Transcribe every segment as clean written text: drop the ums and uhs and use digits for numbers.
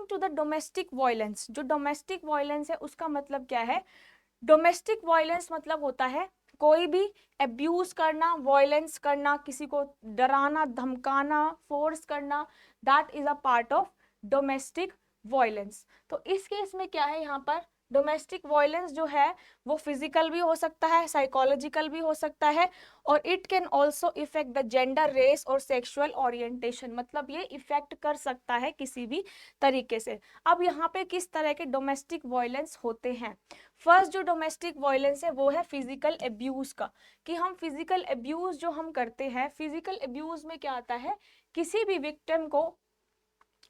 To the domestic violence, जो domestic violence है उसका मतलब क्या है? डोमेस्टिक वायलेंस मतलब होता है कोई भी अब्यूज करना, वायलेंस करना, किसी को डराना, धमकाना, फोर्स करना, that is a part of domestic violence. तो इस केस में क्या है, यहाँ पर डोमेस्टिक वायलेंस जो है वो फिजिकल भी हो सकता है, साइकोलॉजिकल भी हो सकता है, और it can also affect the gender, race और सेक्सुअल ओरिएंटेशन, मतलब ये इफेक्ट कर सकता है किसी भी तरीके से। अब यहाँ पे किस तरह के डोमेस्टिक वायलेंस होते हैं? फर्स्ट जो डोमेस्टिक वायलेंस है वो है फिजिकल अब्यूज का, कि हम फिजिकल अब्यूज जो हम करते हैं, फिजिकल अब्यूज में क्या आता है, किसी भी विक्टिम को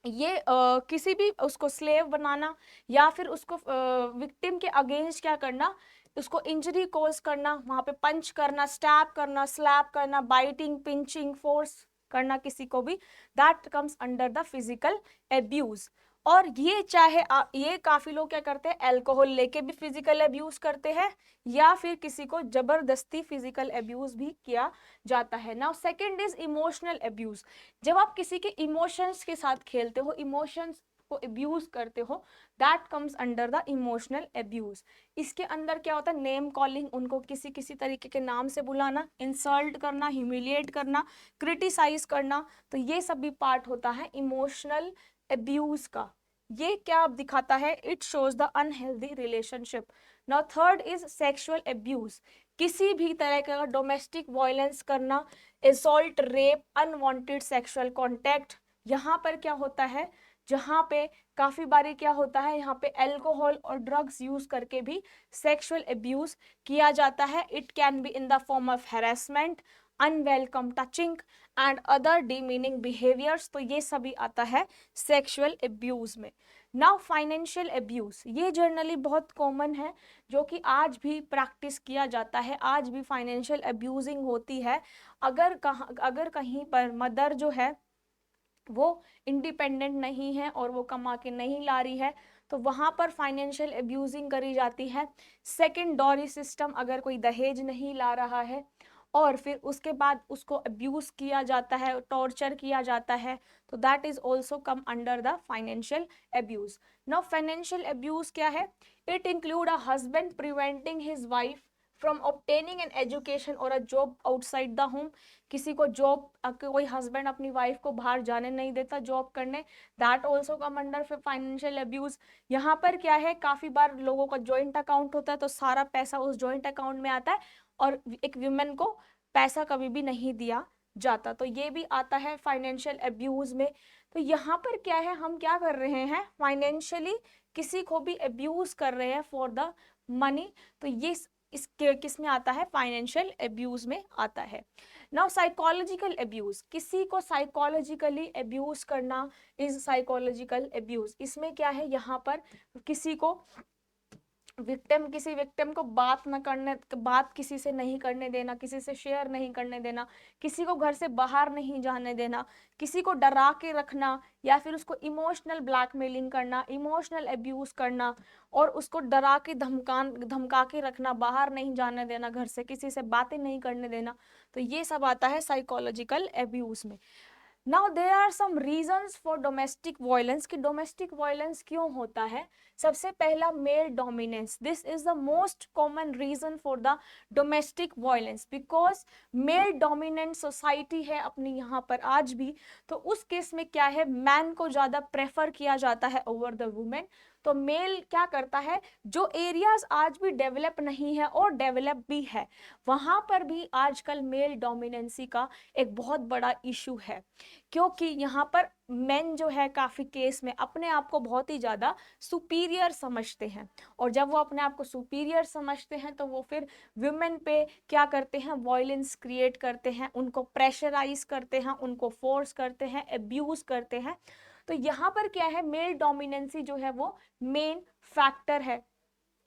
ये किसी भी उसको स्लेव बनाना, या फिर उसको विक्टिम के अगेंस्ट क्या करना, उसको इंजरी कॉज करना, वहां पे पंच करना, स्टैब करना, स्लैप करना, बाइटिंग, पिंचिंग, फोर्स करना किसी को भी, that comes under the physical abuse. और ये चाहे ये काफी लोग क्या करते हैं, अल्कोहल लेके भी फिजिकल अब्यूज करते हैं, या फिर किसी को जबरदस्ती फिजिकल अब्यूज भी किया जाता है। Now second is emotional abuse, जब आप किसी के इमोशंस के साथ खेलते हो, इमोशंस को अब्यूज करते हो, that comes under the emotional abuse. इसके अंदर क्या होता है, नेम कॉलिंग, उनको किसी किसी तरीके के नाम से बुलाना, इंसल्ट करना, ह्यूमिलिएट करना, क्रिटिसाइज करना, तो ये सब भी पार्ट होता है इमोशनल अब्यूज का। ये क्या दिखाता है, it shows the unhealthy relationship. Now third is sexual abuse, किसी भी तरह का डोमेस्टिक वायलेंस करना, assault, rape, unwanted sexual contact. यहाँ पर क्या होता है, जहाँ पे काफी बारी क्या होता है, यहाँ पे अल्कोहल और ड्रग्स यूज करके भी सेक्सुअल अब्यूज किया जाता है। It can be in the form of harassment, unwelcome touching and other demeaning behaviours, तो ये सभी आता है सेक्सुअल अब्यूज में। नाउ फाइनेंशियल अब्यूज, ये जनरली बहुत कॉमन है, जो कि आज भी प्रैक्टिस किया जाता है, आज भी फाइनेंशियल अब्यूजिंग होती है। अगर कहीं पर मदर जो है वो इंडिपेंडेंट नहीं है और वो कमा के नहीं ला रही है, तो वहां पर फाइनेंशियल अब्यूजिंग करी जाती है। सेकंड, डॉरी सिस्टम, अगर कोई दहेज नहीं ला रहा है और फिर उसके बाद उसको अब्यूज किया जाता है, टॉर्चर किया जाता है, तो that is also come under the financial abuse. Now financial abuse क्या है, it include a husband preventing his wife from obtaining an education और a job outside the home, किसी को जॉब, कोई हस्बैंड अपनी वाइफ को बाहर जाने नहीं देता जॉब करने, that also come under financial abuse. यहाँ पर क्या है, काफी बार लोगों का जॉइंट अकाउंट होता है, तो सारा पैसा उस जॉइंट अकाउंट में आता है और एक वुमेन को पैसा कभी भी नहीं दिया जाता, तो ये भी आता है फाइनेंशियल अब्यूज में। तो यहाँ पर क्या है, हम क्या कर रहे हैं, फाइनेंशियली किसी को भी अब्यूज कर रहे हैं फॉर द मनी, तो ये इसके किस में आता है, फाइनेंशियल अब्यूज में आता है। नाउ साइकोलॉजिकल अब्यूज, किसी को साइकोलॉजिकली अब्यूज करना इज साइकोलॉजिकल अब्यूज। इसमें क्या है, यहाँ पर किसी को किसी विक्टिम को बात किसी से नहीं करने देना, किसी से शेयर नहीं करने देना, किसी को घर से बाहर नहीं जाने देना, किसी को डरा के रखना, या फिर उसको इमोशनल ब्लैकमेलिंग करना, इमोशनल अब्यूज करना, और उसको डरा के धमका के रखना, बाहर नहीं जाने देना, घर से किसी से बातें नहीं करने देना, तो ये सब आता है साइकोलॉजिकल अब्यूज में। Now there are some reasons for domestic violence, कि डोमेस्टिक वायलेंस क्यों होता है। सबसे पहला, male dominance, this is the most common reason for the domestic violence, because male dominant society है अपनी यहाँ पर आज भी, तो उस केस में क्या है, मैन को ज्यादा प्रेफर किया जाता है ओवर द वुमेन। तो मेल क्या करता है, जो एरियाज आज भी डेवलप नहीं है और डेवलप भी है, वहां पर भी आजकल मेल डोमिनेंसी का एक बहुत बड़ा इशू है, क्योंकि यहाँ पर मेन जो है काफी केस में अपने आप को बहुत ही ज्यादा सुपीरियर समझते हैं, और जब वो अपने आप को सुपीरियर समझते हैं तो वो फिर वुमेन पे क्या करते हैं, वायलेंस क्रिएट करते हैं, उनको प्रेशराइज करते हैं, उनको फोर्स करते हैं, अब्यूज करते हैं। तो यहाँ पर क्या है, मेल डोमिनेंसी जो है वो मेन फैक्टर है।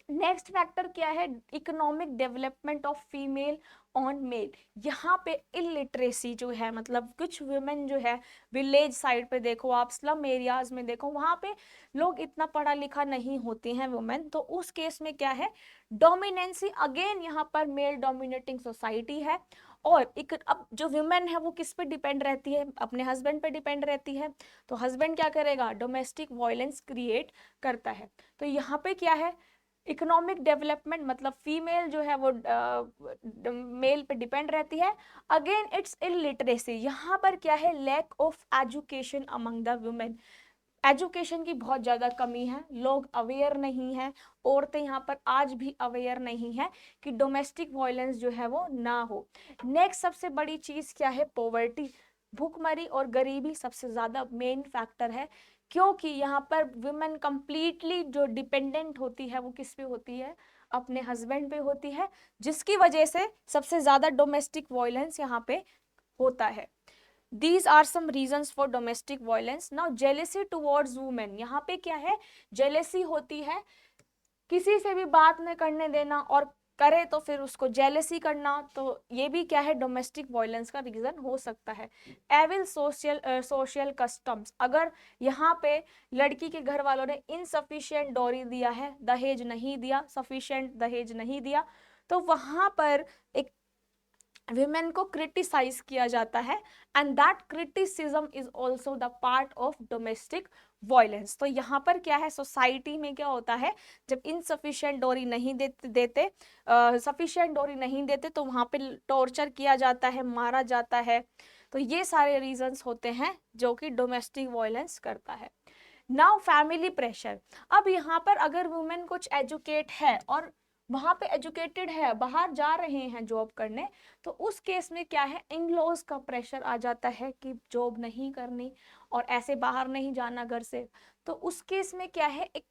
नेक्स्ट फैक्टर क्या है, economic development of female on male. यहाँ पे इलिटरेसी जो है, मतलब कुछ वुमेन जो है, विलेज साइड पे देखो आप, स्लम एरियाज में देखो, वहां पे लोग इतना पढ़ा लिखा नहीं होती हैं वुमेन, तो उस केस में क्या है, डोमिनेंसी अगेन यहाँ पर मेल डोमिनेटिंग सोसाइटी है, और एक अब जो वुमेन है वो किस पे डिपेंड रहती है, अपने हस्बैंड पे डिपेंड रहती है, तो हस्बैंड क्या करेगा, डोमेस्टिक वायलेंस क्रिएट करता है। तो यहाँ पे क्या है, इकोनॉमिक डेवलपमेंट, मतलब फीमेल जो है वो मेल पे डिपेंड रहती है। अगेन इट्स इलिटरेसी, यहाँ पर क्या है, lack of education among the women, education की बहुत ज़्यादा कमी है, लोग अवेयर नहीं है, औरतें यहाँ पर आज भी अवेयर नहीं है कि डोमेस्टिक वायलेंस जो है वो ना हो। नेक्स्ट सबसे बड़ी चीज़ क्या है, पॉवर्टी, भूखमरी और गरीबी सबसे ज़्यादा मेन फैक्टर है, क्योंकि यहाँ पर वुमेन कंप्लीटली जो डिपेंडेंट होती है वो किस पे होती है, अपने हस्बैंड पे होती है, जिसकी वजह से सबसे ज़्यादा डोमेस्टिक वायलेंस यहाँ पे होता है। These are some reasons for domestic violence. Now jealousy towards women, यहाँ पे क्या है, jealousy होती है, किसी से भी बात न करने देना, और करे तो फिर उसको जेलसी करना, तो ये भी क्या है, डोमेस्टिक वायलेंस का रीजन हो सकता है। एविल सोशल कस्टम्स, अगर यहाँ पे लड़की के घर वालों ने इनसफिशिएंट डोरी दिया है, दहेज नहीं दिया, सफिशिएंट दहेज नहीं दिया, तो वहां पर एक विमेन को क्रिटिसाइज किया जाता है, and that criticism is also the part of domestic violence. तो यहाँ पर क्या है, सोसाइटी में क्या होता है, जब इनसफिशिएंट डोरी नहीं देते सफिशिएंट डोरी नहीं देते, तो वहाँ पे टॉर्चर किया जाता है, मारा जाता है। तो ये सारे रीजंस होते हैं जो कि डोमेस्टिक वायलेंस करता है। नाउ फैमिली प्रेशर, अब यहाँ पर अगर वुमेन कुछ एजुकेट है और वहां पे एजुकेटेड है, बाहर जा रहे हैं जॉब करने, तो उस केस में क्या है, इन लॉज का प्रेशर आ जाता है कि जॉब नहीं करनी और ऐसे बाहर नहीं जाना घर से। तो उस केस में क्या है, एक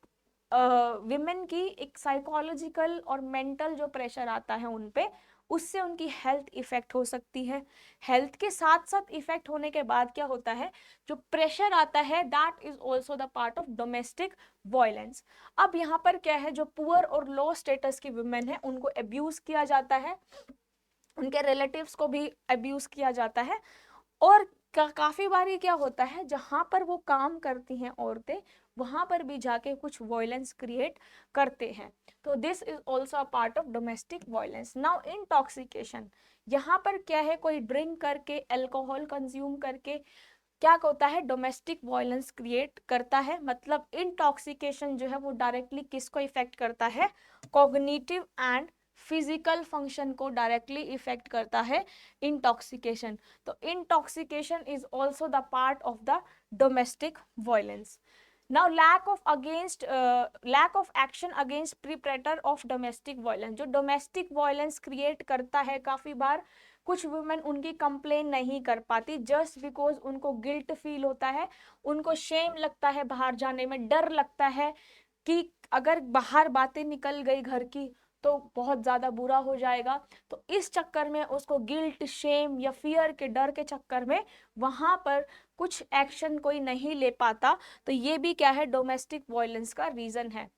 विमेन की एक साइकोलॉजिकल और मेंटल जो प्रेशर आता है उन पे, उससे उनकी हेल्थ इफेक्ट हो सकती है। हेल्थ के साथ साथ इफेक्ट होने के बाद क्या होता है, जो प्रेशर आता है, that is also the part of domestic violence. अब यहाँ पर क्या है, जो पुअर और लो स्टेटस की वुमेन है उनको अब्यूज किया जाता है, उनके रिलेटिव्स को भी अब्यूज किया जाता है, और काफी बार क्या होता है, जहां पर वो काम करती हैं औरतें, वहां पर भी जाके कुछ वायलेंस क्रिएट करते हैं। तो this is also a part of domestic violence. Now intoxication, यहाँ पर क्या है, कोई ड्रिंक करके, अल्कोहल कंज्यूम करके क्या होता है, डोमेस्टिक वायलेंस क्रिएट करता है। मतलब इंटॉक्सिकेशन जो है वो डायरेक्टली किसको इफेक्ट करता है, कॉग्निटिव एंड फिजिकल फंक्शन को डायरेक्टली इफेक्ट करता है इंटॉक्सिकेशन। तो intoxication is also the part of the domestic violence. Now lack of action against perpetrator of domestic violence, जो डोमेस्टिक वायलेंस क्रिएट करता है, काफी बार कुछ वुमेन उनकी कंप्लेन नहीं कर पाती, जस्ट बिकॉज उनको गिल्ट फील होता है, उनको शेम लगता है, बाहर जाने में डर लगता है कि अगर बाहर बातें निकल गई घर की तो बहुत ज्यादा बुरा हो जाएगा। तो इस चक्कर में उसको गिल्ट, शेम या फियर के डर के चक्कर में वहां पर कुछ एक्शन कोई नहीं ले पाता। तो ये भी क्या है, डोमेस्टिक वायलेंस का रीजन है।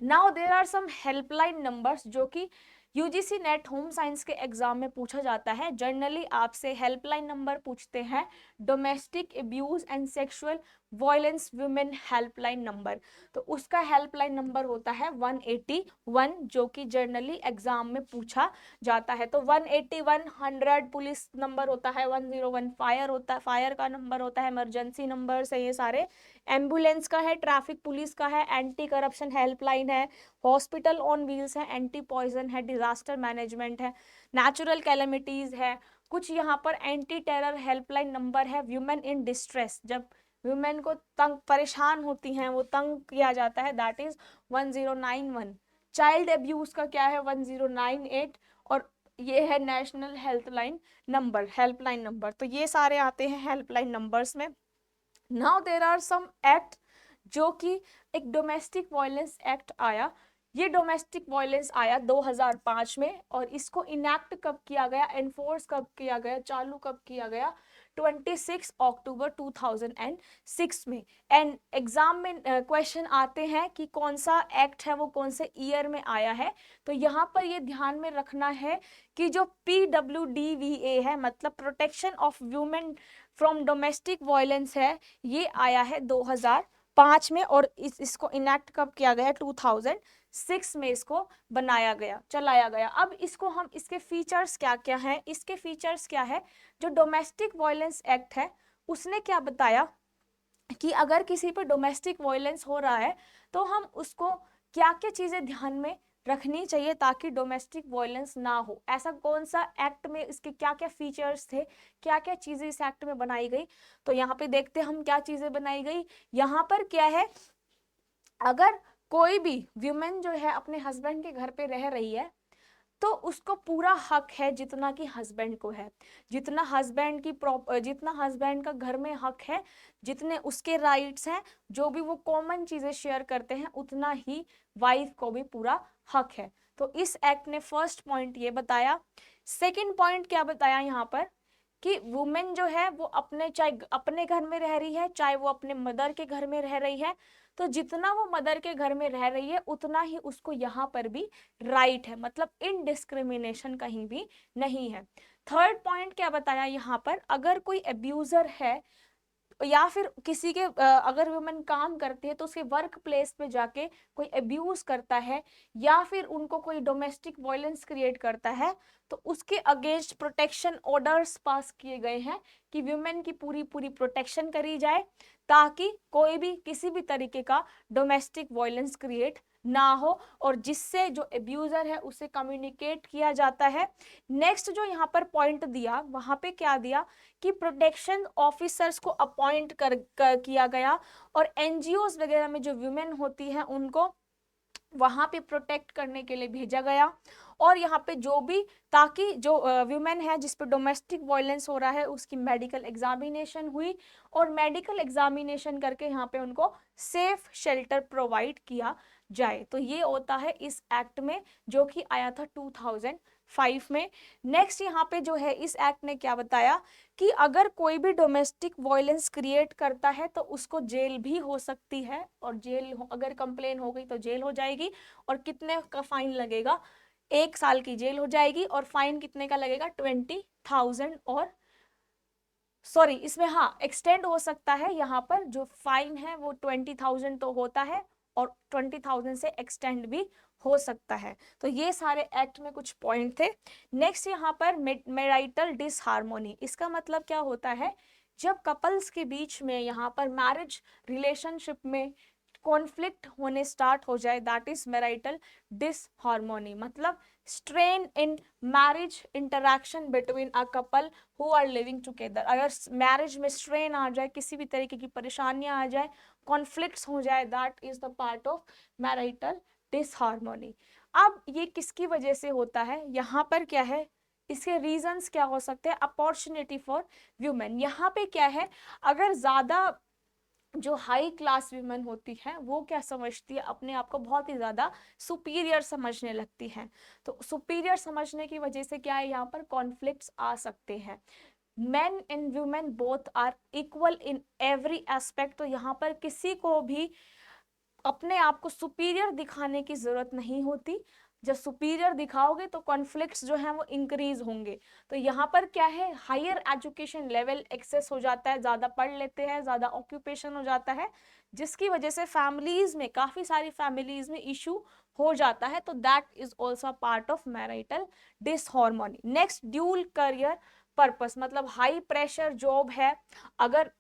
Now there are some helpline numbers जो कि यूजीसी नेट होम साइंस के एग्जाम में पूछा जाता है। जनरली आपसे हेल्पलाइन नंबर पूछते हैं, domestic abuse and sexual violence women helpline number, तो उसका हेल्पलाइन नंबर होता है 181, जो कि जनरली एग्जाम में पूछा जाता है। तो 181 100 पुलिस नंबर होता है, 101 फायर होता है, फायर का नंबर होता है, इमरजेंसी नंबर है ये सारे, एम्बुलेंस का है, ट्रैफिक पुलिस का है, एंटी करप्शन हेल्पलाइन है, हॉस्पिटल ऑन व्हील्स है, एंटी पॉइजन है, डिजास्टर मैनेजमेंट है, नेचुरल कैलेमिटीज है, कुछ यहाँ पर एंटी टेरर हेल्पलाइन नंबर है, वुमेन इन डिस्ट्रेस, जब वुमेन को तंग परेशान होती हैं, वो तंग किया जाता है, दैट इज 1091। चाइल्ड अब्यूज का क्या है, 1098, और ये है नेशनल हेल्पलाइन नंबर। तो ये सारे आते हैं हेल्पलाइन नंबर्स में। Now there are some act, जो कि एक डोमेस्टिक वायलेंस एक्ट आया, ये डोमेस्टिक वायलेंस आया 2005 में, और इसको इनैक्ट कब किया गया, एनफोर्स कब किया गया, चालू कब किया गया, 26 अक्टूबर 2006 में। एंड एग्जाम में क्वेश्चन आते हैं कि कौन सा एक्ट है वो कौन से ईयर में आया है। तो यहाँ पर ये ध्यान में रखना है कि जो PWDVA है, मतलब protection of women from domestic violence है, ये आया है 2005 2005 में, और इसको इनेक्ट कब किया गया? 2006 में इसको बनाया गया, चलाया गया। अब इसको हम, इसके फीचर्स क्या क्या हैं? इसके फीचर्स क्या है? जो डोमेस्टिक वायलेंस एक्ट है उसने क्या बताया कि अगर किसी पर डोमेस्टिक वायलेंस हो रहा है तो हम उसको क्या क्या चीजें ध्यान में रखनी चाहिए ताकि डोमेस्टिक वायलेंस ना हो। ऐसा कौन सा एक्ट में, इसके क्या क्या फीचर्स थे, क्या क्या चीजें इस एक्ट में बनाई गई? तो यहाँ पे देखते हैं हम क्या चीजें बनाई गई। यहाँ पर क्या है, अगर कोई भी वुमेन जो है अपने हस्बैंड के घर पे रह रही है तो उसको पूरा हक है जितना कि हस्बैंड को है, जितना हस्बैंड का घर में हक है, जितने उसके राइट्स हैं, जो भी वो कॉमन चीजें शेयर करते हैं, उतना ही वाइफ को भी पूरा हक है। तो इस एक्ट ने फर्स्ट पॉइंट ये बताया। सेकंड पॉइंट क्या बताया यहाँ पर कि वुमेन जो है वो अपने, चाहे अपने घर में रह रही है चाहे वो अपने मदर के घर में रह रही है, तो जितना वो मदर के घर में रह रही है उतना ही उसको यहाँ पर भी राइट है, मतलब इनडिस्क्रिमिनेशन कहीं भी नहीं है। थर्ड पॉइंट क्या बताया यहाँ पर, अगर कोई अब्यूजर है या फिर किसी के अगर वुमेन काम करती है तो उसके वर्क प्लेस पे जाके कोई अब्यूज करता है या फिर उनको कोई डोमेस्टिक वायलेंस क्रिएट करता है, तो उसके अगेंस्ट प्रोटेक्शन ऑर्डर्स पास किए गए हैं कि वुमेन की पूरी पूरी प्रोटेक्शन करी जाए ताकि कोई भी किसी भी तरीके का डोमेस्टिक वायलेंस क्रिएट ना हो, और जिससे जो अब्यूजर है उसे कम्युनिकेट किया जाता है। नेक्स्ट जो यहाँ पर पॉइंट दिया, वहां पे क्या दिया कि प्रोटेक्शन ऑफिसर्स को अपॉइंट किया गया, और एनजीओज वगैरह में जो वुमेन होती हैं उनको वहां पे प्रोटेक्ट करने के लिए भेजा गया। और यहाँ पे जो भी, ताकि जो वुमेन है जिस पे डोमेस्टिक वायलेंस हो रहा है उसकी मेडिकल एग्जामिनेशन हुई, और मेडिकल एग्जामिनेशन करके यहाँ पे उनको सेफ शेल्टर प्रोवाइड किया जाए। तो ये होता है इस एक्ट में जो कि आया था 2005 में। नेक्स्ट यहाँ पे जो है इस एक्ट ने क्या बताया कि अगर कोई भी डोमेस्टिक वायलेंस क्रिएट करता है तो उसको जेल भी हो सकती है, और अगर कंप्लेन हो गई तो जेल हो जाएगी, और कितने का फाइन लगेगा? 1 साल की जेल हो जाएगी, और फाइन कितने का लगेगा? 20,000, और सॉरी इसमें हाँ एक्सटेंड हो सकता है, यहाँ पर जो फाइन है वो 20,000 तो होता है और 20,000 से एक्सटेंड भी हो सकता है। तो ये सारे एक्ट में कुछ पॉइंट थे। नेक्स्ट यहाँ पर मैरिटल डिसहार्मोनी, इसका मतलब क्या होता है? जब कपल्स के बीच में यहाँ पर मैरिज रिलेशनशिप में कॉन्फ्लिक्ट होने स्टार्ट हो जाए, दैट इज मैरिटल डिसहार्मोनी। मतलब strain in marriage interaction between a couple who are living together. अगर मैरिज में स्ट्रेन आ जाए, किसी भी तरीके की परेशानियां आ जाए, कॉन्फ्लिक्ट्स हो जाए, that is the part of marital disharmony. अब ये किसकी वजह से होता है? यहाँ पर क्या है, इसके रीजंस क्या हो सकते हैं? Opportunity for women. यहाँ पे क्या है, अगर ज्यादा जो हाई क्लास वुमेन होती है वो क्या समझती है? अपने आप को बहुत ही ज्यादा सुपीरियर समझने लगती है। तो सुपीरियर समझने की वजह से क्या है, यहाँ पर कॉन्फ्लिक्ट्स आ सकते हैं। Men and women both are equal in every aspect. तो यहाँ पर किसी को भी अपने आप को सुपीरियर दिखाने की जरूरत नहीं होती। जब सुपीरियर दिखाओगे तो कॉन्फ्लिक्ट्स जो हैं वो इंक्रीज होंगे। तो यहाँ पर क्या है, हायर एजुकेशन लेवल एक्सेस हो जाता है, ज्यादा पढ़ लेते हैं, ज्यादा ऑक्यूपेशन हो जाता है, जिसकी वजह से फैमिलीज में, काफी सारी फैमिलीज में इशू हो जाता है। तो that is also part of marital disharmony. Next, dual career purpose, मतलब हाई प्रेशर जॉब है, अगर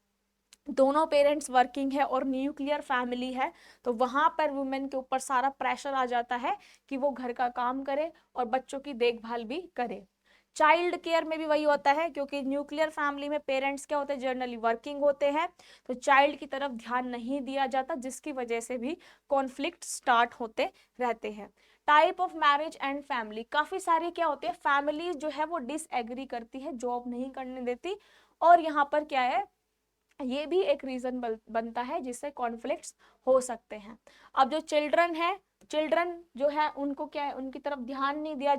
दोनों पेरेंट्स वर्किंग है और न्यूक्लियर फैमिली है तो वहां पर वुमेन के ऊपर सारा प्रेशर आ जाता है कि वो घर का काम करे और बच्चों की देखभाल भी करे। चाइल्ड केयर में भी वही होता है, क्योंकि न्यूक्लियर फैमिली में पेरेंट्स क्या होते हैं, जनरली वर्किंग होते हैं, तो चाइल्ड की तरफ ध्यान नहीं दिया जाता, जिसकी वजह से भी कॉन्फ्लिक्ट स्टार्ट होते रहते हैं। Type of marriage and family, काफी सारी क्या होती है, फैमिली जो है वो डिसएग्री करती है, जॉब नहीं करने देती, और यहाँ पर क्या है, ये भी एक रीजन बनता है जिससे कॉन्फ्लिक्ट्स हो सकते हैं। अब जो चिल्ड्रन है, चिल्ड्रन जो है उनको क्या है, उनकी तरफ ध्यान नहीं दिया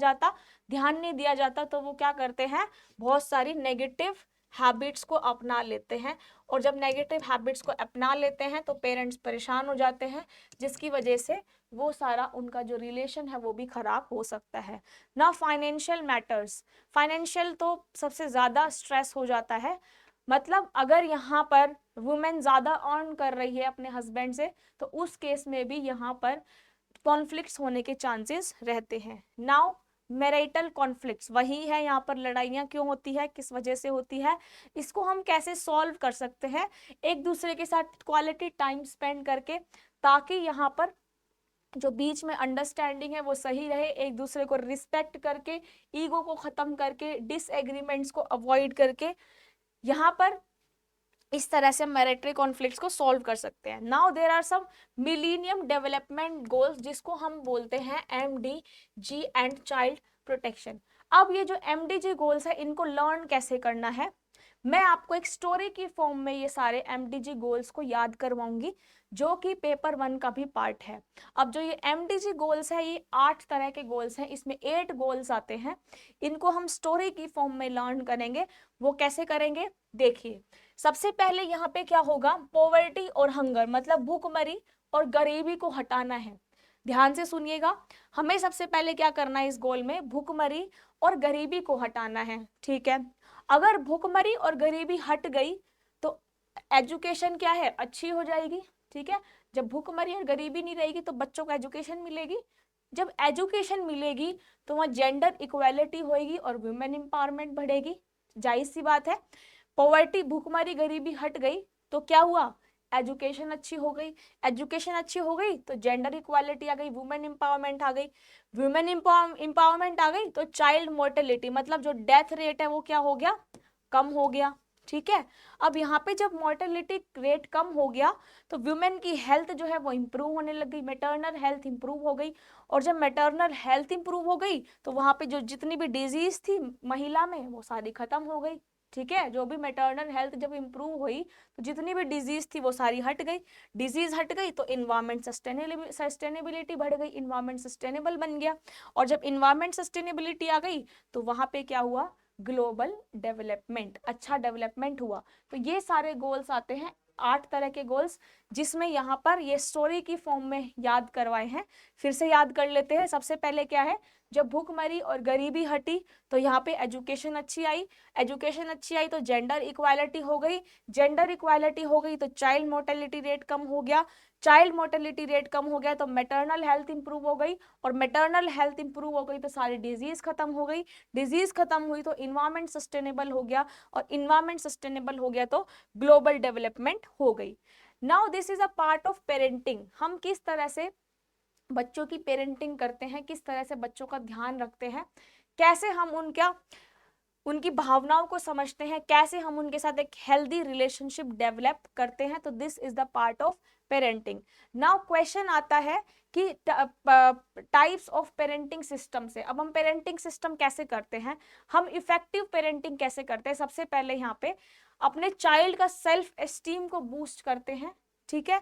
जाता, तो वो क्या करते हैं, बहुत सारी नेगेटिव हैबिट्स को अपना लेते हैं, और जब नेगेटिव हैबिट्स को अपना लेते हैं तो पेरेंट्स परेशान हो जाते हैं, जिसकी वजह से वो सारा उनका जो रिलेशन है वो भी खराब हो सकता है ना। फाइनेंशियल मैटर्स, फाइनेंशियल तो सबसे ज्यादा स्ट्रेस हो जाता है। मतलब अगर यहाँ पर वुमेन ज़्यादा अर्न कर रही है अपने हस्बैंड से, तो उस केस में भी यहाँ पर कॉन्फ्लिक्ट्स होने के चांसेस रहते हैं। नाउ मैरिटल कॉन्फ्लिक्ट्स, वही है यहाँ पर लड़ाइयाँ क्यों होती है, किस वजह से होती है, इसको हम कैसे सॉल्व कर सकते हैं, एक दूसरे के साथ क्वालिटी टाइम स्पेंड करके, ताकि यहाँ पर जो बीच में अंडरस्टैंडिंग है वो सही रहे, एक दूसरे को रिस्पेक्ट करके, ईगो को खत्म करके, डिसएग्रीमेंट्स को अवॉइड करके, यहाँ पर इस तरह से हम मैरिटरी कॉन्फ्लिक्ट्स को सॉल्व कर सकते हैं। Now there are some millennium development goals, जिसको हम बोलते हैं MDG एंड चाइल्ड प्रोटेक्शन। अब ये जो MDG गोल्स है, इनको लर्न कैसे करना है, मैं आपको एक स्टोरी की फॉर्म में ये सारे MDG गोल्स को याद करवाऊंगी, जो कि पेपर 1 का भी पार्ट है। अब जो ये MDG गोल्स है, ये 8 तरह के गोल्स हैं, इसमें 8 गोल्स आते हैं, इनको हम स्टोरी की फॉर्म में लर्न करेंगे। वो कैसे करेंगे, देखिए। सबसे पहले यहाँ पे क्या होगा, पॉवर्टी और हंगर, मतलब भूखमरी और गरीबी को हटाना है। ध्यान से सुनिएगा, हमें सबसे पहले क्या करना है इस गोल में, भूखमरी और गरीबी को हटाना है, ठीक है। अगर भूखमरी और गरीबी हट गई तो एजुकेशन क्या है, अच्छी हो जाएगी, ठीक है। जब भूखमरी और गरीबी नहीं रहेगी तो बच्चों को एजुकेशन मिलेगी, जब एजुकेशन मिलेगी तो वहाँ जेंडर इक्वालिटी होगी और वुमेन एम्पावरमेंट बढ़ेगी, जाहिर सी बात है। पॉवर्टी, भूखमरी, गरीबी हट गई तो क्या हुआ, एजुकेशन अच्छी हो गई, एजुकेशन अच्छी हो गई तो जेंडर इक्वालिटी आ गई, वुमेन एम्पावरमेंट आ गई, वुमेन एम्पावरमेंट आ गई तो चाइल्ड मोर्टेलिटी, मतलब जो डेथ रेट है वो क्या हो गया, कम हो गया, ठीक है। अब यहाँ पे जब मोर्टेलिटी रेट कम हो गया तो वुमेन की हेल्थ जो है वो इंप्रूव होने लग गई, मैटरनल हेल्थ इंप्रूव हो गई, और जब मैटरनल हेल्थ इंप्रूव हो गई तो वहाँ पे जो जितनी भी डिजीज थी महिला में वो सारी खत्म हो गई, ठीक है। जो भी मैटरनल हेल्थ जब इंप्रूव हुई तो जितनी भी डिजीज थी वो सारी हट गई, डिजीज हट गई तो इन्वायरमेंट सस्टेनेबिलिटी बढ़ गई, इन्वायरमेंट सस्टेनेबल बन गया, और जब इन्वायरमेंट सस्टेनेबिलिटी आ गई तो वहां पे क्या हुआ, ग्लोबल डेवलपमेंट, अच्छा डेवलपमेंट हुआ। तो ये सारे गोल्स आते हैं, 8 तरह के गोल्स, जिसमें यहाँ पर ये स्टोरी की फॉर्म में याद करवाए हैं। फिर से याद कर लेते हैं। सबसे पहले क्या है, जब भूखमरी और गरीबी हटी तो यहाँ पे एजुकेशन अच्छी आई, एजुकेशन अच्छी आई तो जेंडर इक्वालिटी हो गई, जेंडर इक्वालिटी हो गई तो चाइल्ड मोर्टेलिटी रेट कम हो गया, चाइल्ड मोर्टेलिटी रेट कम हो गया तो मैटरनल हेल्थ इंप्रूव हो गई, और मैटरनल हेल्थ इंप्रूव हो गई तो सारी डिजीज खत्म हो गई, डिजीज खत्म हुई तो इन्वायरमेंट सस्टेनेबल हो गया, और इन्वायरमेंट सस्टेनेबल हो गया तो ग्लोबल डेवलपमेंट हो गई। Now this is a part of parenting, हम किस तरह से बच्चों की पेरेंटिंग करते हैं, किस तरह से बच्चों का ध्यान रखते हैं, कैसे हम उनकी भावनाओं को समझते हैं, कैसे हम उनके साथ एक हेल्दी रिलेशनशिप डेवलप करते हैं, तो this is the part of parenting. Now question आता है कि टाइप्स ऑफ पेरेंटिंग सिस्टम से, अब हम पेरेंटिंग सिस्टम कैसे करते हैं, हम इफेक्टिव पेरेंटिंग कैसे करते हैं। सबसे पहले यहाँ पे अपने चाइल्ड का सेल्फ एस्टीम को बूस्ट करते हैं, ठीक है।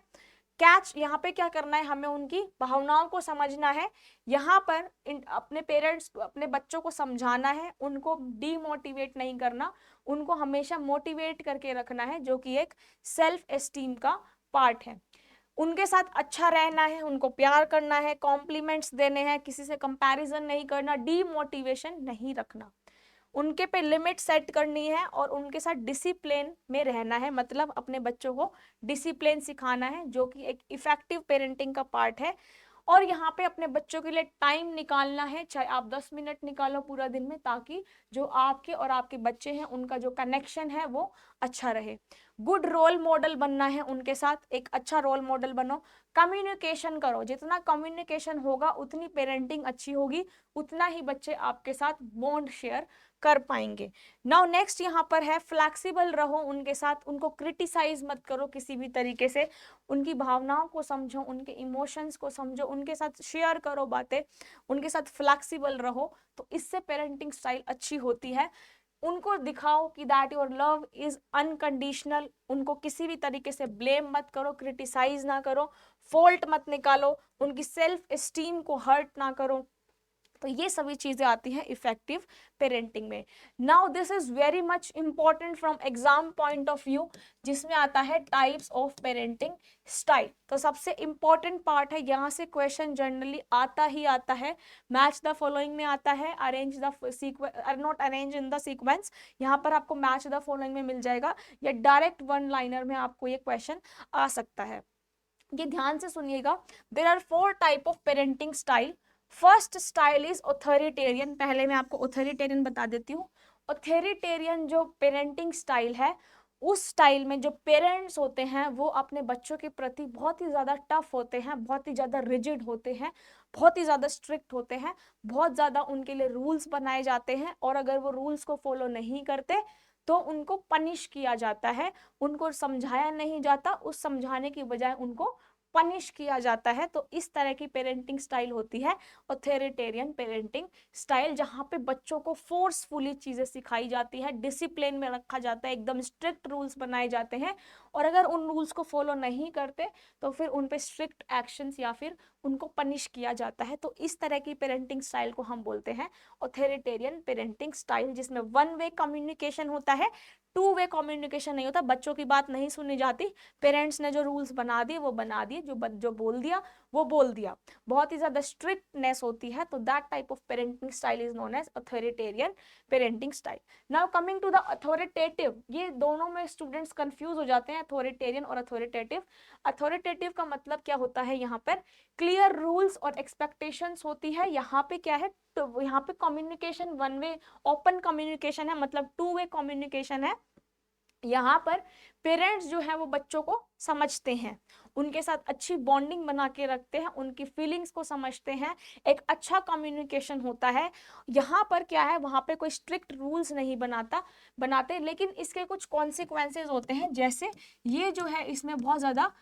कैच, यहाँ पे क्या करना है, हमें उनकी भावनाओं को समझना है, यहाँ पर अपने पेरेंट्स, अपने बच्चों को समझाना है, उनको डीमोटिवेट नहीं करना, उनको हमेशा मोटिवेट करके रखना है, जो कि एक सेल्फ एस्टीम का पार्ट है। उनके साथ अच्छा रहना है, उनको प्यार करना है, कॉम्प्लीमेंट्स देने हैं, किसी से कंपैरिजन नहीं करना, डीमोटिवेशन नहीं रखना, उनके पे लिमिट सेट करनी है, और उनके साथ डिसिप्लिन में रहना है, मतलब अपने बच्चों को डिसिप्लिन सिखाना है, जो कि एक इफेक्टिव पेरेंटिंग का पार्ट है। और यहाँ पे अपने बच्चों के लिए टाइम निकालना है, चाहे आप 10 मिनट निकालो पूरा दिन में, ताकि जो आपके और आपके बच्चे हैं उनका जो कनेक्शन है वो अच्छा रहे। गुड रोल मॉडल बनना है उनके साथ, एक अच्छा रोल मॉडल बनो, कम्युनिकेशन करो, जितना कम्युनिकेशन होगा उतनी पेरेंटिंग अच्छी होगी, उतना ही बच्चे आपके साथ बॉन्ड शेयर कर पाएंगे। नाउ नेक्स्ट यहाँ पर है फ्लेक्सिबल रहो उनके साथ, उनको क्रिटिसाइज मत करो किसी भी तरीके से, उनकी भावनाओं को समझो, उनके इमोशंस को समझो, उनके साथ शेयर करो बातें, उनके साथ फ्लेक्सिबल रहो, तो इससे पेरेंटिंग स्टाइल अच्छी होती है। उनको दिखाओ कि that your love is unconditional, उनको किसी भी तरीके से ब्लेम मत करो, क्रिटिसाइज ना करो, फॉल्ट मत निकालो, उनकी सेल्फ एस्टीम को हर्ट ना करो, तो ये सभी चीजें आती हैं इफेक्टिव पेरेंटिंग में। Now this is very much important from exam point of view, जिसमें आता है टाइप्स ऑफ पेरेंटिंग स्टाइल। तो सबसे इंपॉर्टेंट पार्ट है, यहाँ से क्वेश्चन जनरली आता ही आता है। मैच द फॉलोइंग में आता है, arrange the sequence, not arrange in the sequence, यहाँ पर आपको मैच द फॉलोइंग में मिल जाएगा, या डायरेक्ट वन लाइनर में आपको ये क्वेश्चन आ सकता है। ये ध्यान से सुनिएगा। There are 4 type of parenting style. First style is authoritarian. पहले मैं आपको ऑथोरिटेरियन बता देती हूँ। ऑथोरिटेरियन जो पेरेंटिंग स्टाइल है, उस स्टाइल में जो पेरेंट्स होते हैं वो अपने बच्चों के प्रति बहुत ही ज़्यादा टफ होते हैं, बहुत ही ज़्यादा रिजिड होते हैं, बहुत ही ज़्यादा स्ट्रिक्ट होते हैं, बहुत ज़्यादा उनके लिए रूल्स बनाए जाते हैं, और अगर वो रूल्स को फॉलो नहीं करते तो उनको पनिश किया जाता है, उनको समझाया नहीं जाता, उस समझाने की बजाय उनको पनिश किया जाता है। तो इस तरह की पेरेंटिंग स्टाइल होती है ऑथोरिटेरियन पेरेंटिंग स्टाइल, जहाँ पे बच्चों को फोर्सफुली चीजें सिखाई जाती है, डिसिप्लिन में रखा जाता है, एकदम स्ट्रिक्ट रूल्स बनाए जाते हैं, और अगर उन रूल्स को फॉलो नहीं करते तो फिर उन पे स्ट्रिक्ट एक्शंस या फिर उनको पनिश किया जाता है। तो इस तरह की पेरेंटिंग स्टाइल को हम बोलते हैं ऑथोरिटेरियन पेरेंटिंग स्टाइल, जिसमें वन वे कम्युनिकेशन होता है, टू वे कम्युनिकेशन नहीं होता। बच्चों की बात नहीं सुनी जाती, पेरेंट्स ने जो रूल्स बना दिए वो बना दिए, जो बोल दिया वो बोल दिया, बहुत ही ज्यादा स्ट्रिक्टनेस होती है। तो that type of parenting style is known as authoritarian parenting style. Now coming to the authoritative, ये दोनों में स्टूडेंट्स कंफ्यूज हो जाते हैं, अथॉरिटेरियन और अथॉरिटेटिव। अथॉरिटेटिव का मतलब क्या होता है, यहाँ पर क्लियर रूल्स और एक्सपेक्टेशंस होती है। यहाँ पे क्या है, तो यहाँ पे communication one way open communication है, मतलब टू वे कम्युनिकेशन है। यहाँ पर पेरेंट्स जो है वो बच्चों को समझते हैं, उनके साथ अच्छी बॉन्डिंग बना के रखते हैं, उनकी फीलिंग्स को समझते हैं, एक अच्छा कम्युनिकेशन होता है। यहाँ पर क्या है, वहाँ पे कोई स्ट्रिक्ट रूल्स नहीं बनाते, लेकिन इसके कुछ कॉन्सिक्वेंसेज होते हैं। जैसे ये जो है, इसमें बहुत ज़्यादा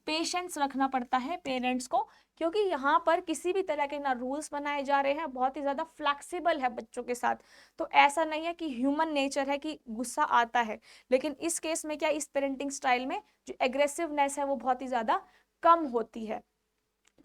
पेशेंस रखना पड़ता है पेरेंट्स को, क्योंकि यहाँ पर किसी भी तरह के ना रूल्स बनाए जा रहे हैं, बहुत ही ज़्यादा फ्लेक्सिबल है बच्चों के साथ। तो ऐसा नहीं है कि ह्यूमन नेचर है कि गुस्सा आता है, लेकिन इस केस में क्या, इस पेरेंटिंग स्टाइल में जो एग्रेसिवनेस है वो बहुत ही ज़्यादा कम होती है।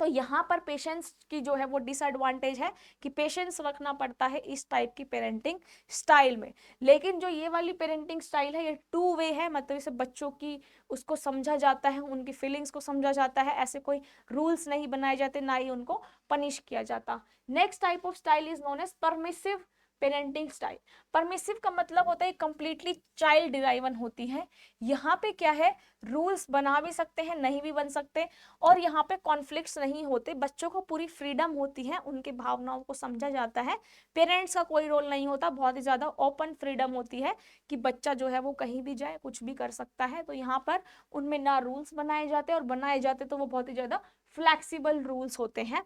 तो यहाँ पर पेशेंस की जो है वो डिसएडवांटेज है कि पेशेंस रखना पड़ता है इस टाइप की पेरेंटिंग स्टाइल में। लेकिन जो ये वाली पेरेंटिंग स्टाइल है, ये टू वे है, मतलब इसे बच्चों की उसको समझा जाता है, उनकी फीलिंग्स को समझा जाता है, ऐसे कोई रूल्स नहीं बनाए जाते, ना ही उनको पनिश किया जाता। Next type of style is known as permissive parenting style. Permissive का मतलब होता है कंप्लीटली चाइल्ड ड्राइवन होती है। यहाँ पे क्या है, रूल्स बना भी सकते हैं, नहीं भी बन सकते, और यहाँ पे कॉन्फ्लिक्ट्स नहीं होते, बच्चों को पूरी फ्रीडम होती है, उनके भावनाओं को समझा जाता है, पेरेंट्स का कोई रोल नहीं होता, बहुत ही ज्यादा ओपन फ्रीडम होती है कि बच्चा जो है वो कहीं भी जाए, कुछ भी कर सकता है। तो यहाँ पर उनमें ना रूल्स बनाए जाते, और बनाए जाते तो वो बहुत ही ज्यादा फ्लैक्सिबल रूल्स होते हैं।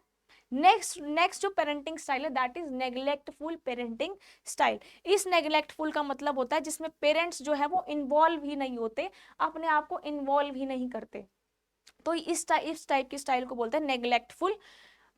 नेक्स्ट जो पेरेंटिंग स्टाइल है, दैट इज नेग्लेक्टफुल पेरेंटिंग स्टाइल। इस नेग्लेक्टफुल का मतलब होता है जिसमें पेरेंट्स जो है वो इन्वॉल्व ही नहीं होते, अपने आप को इन्वॉल्व ही नहीं करते। तो इस टाइप की स्टाइल को बोलते हैं नेग्लेक्टफुल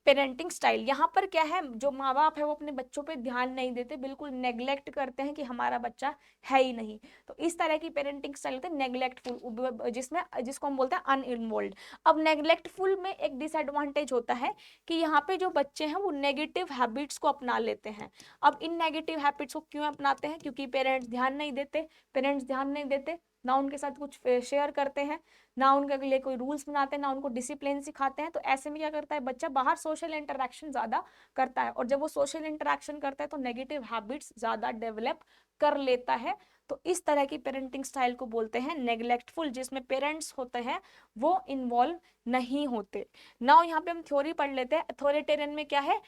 पेरेंटिंग स्टाइल। यहाँ पर क्या है, जो माँ बाप है वो अपने बच्चों पे ध्यान नहीं देते, बिल्कुल नेग्लेक्ट करते हैं कि हमारा बच्चा है ही नहीं। तो इस तरह की पेरेंटिंग स्टाइल होती है नेग्लेक्टफुल, जिसको हम बोलते हैं अनइन्वॉल्व। अब नेग्लेक्टफुल में एक डिसएडवांटेज होता है कि यहाँ पे जो बच्चे हैं वो नेगेटिव हैबिट्स को अपना लेते हैं। अब इन नेगेटिव हैबिट्स को क्यों अपनाते हैं, क्योंकि पेरेंट्स ध्यान नहीं देते, ना उनके साथ कुछ शेयर करते हैं, ना उनके लिए कोई रूल्स बनाते हैं, ना उनको डिसिप्लिन सिखाते हैं। तो ऐसे में क्या करता है बच्चा, बाहर सोशल इंटरेक्शन ज्यादा करता है, और जब वो सोशल इंटरेक्शन करता है तो नेगेटिव हैबिट्स ज्यादा डेवलप कर लेता है। तो इस तरह की पेरेंटिंग स्टाइल को बोलते हैं नेग्लेक्टफुल, जिसमें पेरेंट्स होते हैं वो इन्वॉल्व नहीं होते। नाउ यहाँ पे हम थ्योरी पढ़ लेते हैं। अथॉरिटेरियन में क्या है,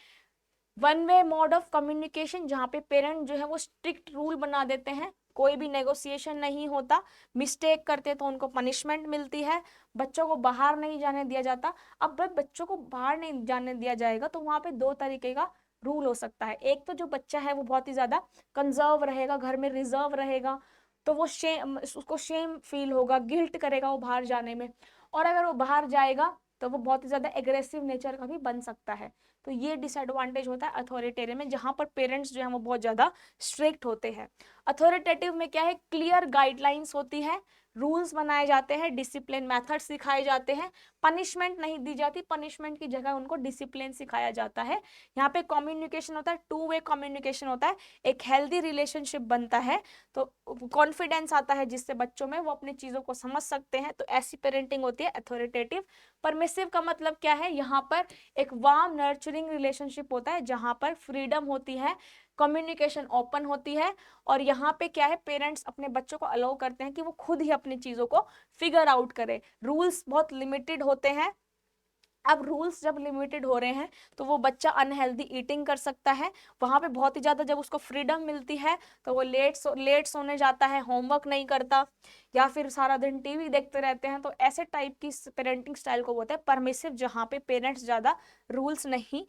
one way mode of communication, जहाँ पे पेरेंट जो है वो स्ट्रिक्ट रूल बना देते हैं, कोई भी नेगोशिएशन नहीं होता, मिस्टेक करते तो उनको पनिशमेंट मिलती है, बच्चों को बाहर नहीं जाने दिया जाता। अब जब बच्चों को बाहर नहीं जाने दिया जाएगा तो वहाँ पे 2 तरीके का रूल हो सकता है। एक तो जो बच्चा है वो बहुत ही ज्यादा कंजर्व रहेगा, घर में रिजर्व रहेगा, तो वो उसको शेम फील होगा, गिल्ट करेगा वो बाहर जाने में, और अगर वो बाहर जाएगा तो वो बहुत ही ज्यादा एग्रेसिव नेचर का भी बन सकता है। तो ये डिसएडवांटेज होता है अथॉरिटेरियन में, जहां पर पेरेंट्स जो है वो बहुत ज्यादा स्ट्रिक्ट होते हैं। अथॉरिटेटिव में क्या है, क्लियर गाइडलाइंस होती है, रूल्स बनाए जाते हैं, डिसिप्लिन मेथड सिखाए जाते हैं, पनिशमेंट नहीं दी जाती, पनिशमेंट की जगह उनको डिसिप्लिन सिखाया जाता है। यहाँ पे कम्युनिकेशन होता है, टू वे कम्युनिकेशन होता है, एक हेल्दी रिलेशनशिप बनता है, तो कॉन्फिडेंस आता है जिससे बच्चों में वो अपनी चीज़ों को समझ सकते हैं। तो ऐसी पेरेंटिंग होती है अथॉरिटेटिव। परमिसिव का मतलब क्या है, यहाँ पर एक वार्म नर्चरिंग रिलेशनशिप होता है जहाँ पर फ्रीडम होती है, कम्युनिकेशन ओपन होती है, और यहाँ पे क्या है, पेरेंट्स अपने बच्चों को अलाउ करते हैं कि वो खुद ही अपनी चीज़ों को फिगर आउट करे। रूल्स बहुत लिमिटेड होते हैं। अब रूल्स जब लिमिटेड हो रहे हैं तो वो बच्चा अनहेल्दी ईटिंग कर सकता है, वहां पे बहुत ही ज्यादा जब उसको फ्रीडम मिलती है तो वो लेट सोने जाता है, होमवर्क नहीं करता, या फिर सारा दिन टीवी देखते रहते हैं। तो ऐसे टाइप की पेरेंटिंग स्टाइल को बोलते हैं परमिसिव, जहाँ पे पेरेंट्स ज्यादा रूल्स नहीं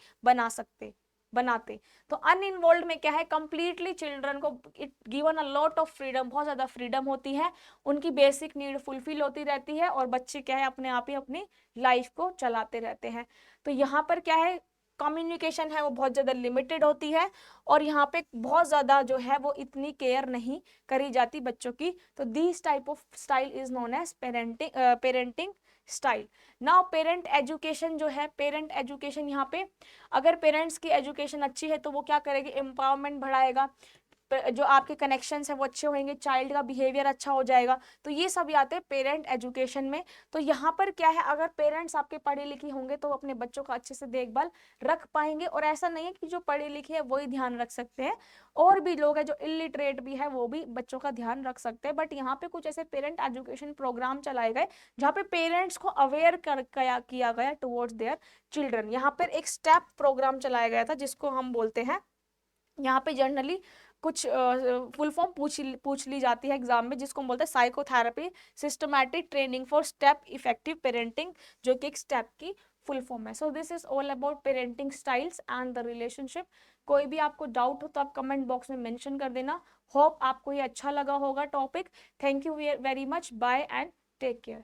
बनाते। तो अनइन्वॉल्व में क्या है, कंप्लीटली चिल्ड्रन को it given a lot of freedom, बहुत ज्यादा फ्रीडम होती है, उनकी बेसिक नीड फुलफिल होती रहती है, और बच्चे क्या है अपने आप ही अपनी लाइफ को चलाते रहते हैं। तो यहाँ पर क्या है, कम्युनिकेशन है वो बहुत ज़्यादा लिमिटेड होती है, और यहाँ पे बहुत ज़्यादा जो है वो इतनी केयर नहीं करी जाती बच्चों की। तो this type of style is known as parenting style. Now parent education जो है, पेरेंट एजुकेशन यहाँ पे अगर पेरेंट्स की एजुकेशन अच्छी है तो वो क्या करेगी, एम्पावरमेंट बढ़ाएगा, जो आपके कनेक्शंस है वो अच्छे होंगे, चाइल्ड का बिहेवियर अच्छा हो जाएगा। तो ये सब आते हैं पेरेंट एजुकेशन में। तो यहाँ पर क्या है, अगर पेरेंट्स आपके पढ़े लिखे होंगे तो अपने बच्चों का अच्छे से देखभाल रख पाएंगे, और ऐसा नहीं है कि जो पढ़े लिखे हैं वही ध्यान रख सकते हैं, और भी लोग हैं जो इलिटरेट भी है वो भी बच्चों का ध्यान रख सकते हैं। बट यहाँ पे कुछ ऐसे पेरेंट एजुकेशन प्रोग्राम चलाए गए जहाँ पे पेरेंट्स को अवेयर किया गया टुवर्ड्स देयर चिल्ड्रन। यहाँ पर एक स्टेप प्रोग्राम चलाया गया था जिसको हम बोलते हैं, यहाँ पे जनरली कुछ फुल फॉर्म पूछ ली जाती है एग्जाम में, जिसको हम बोलते हैं psychotherapy systematic training for step effective parenting, जो कि एक स्टेप की फुल फॉर्म है। So this is all about parenting styles and the relationship. कोई भी आपको डाउट हो तो आप कमेंट बॉक्स में मेंशन कर देना। होप आपको ये अच्छा लगा होगा topic. Thank you very much, bye and take care.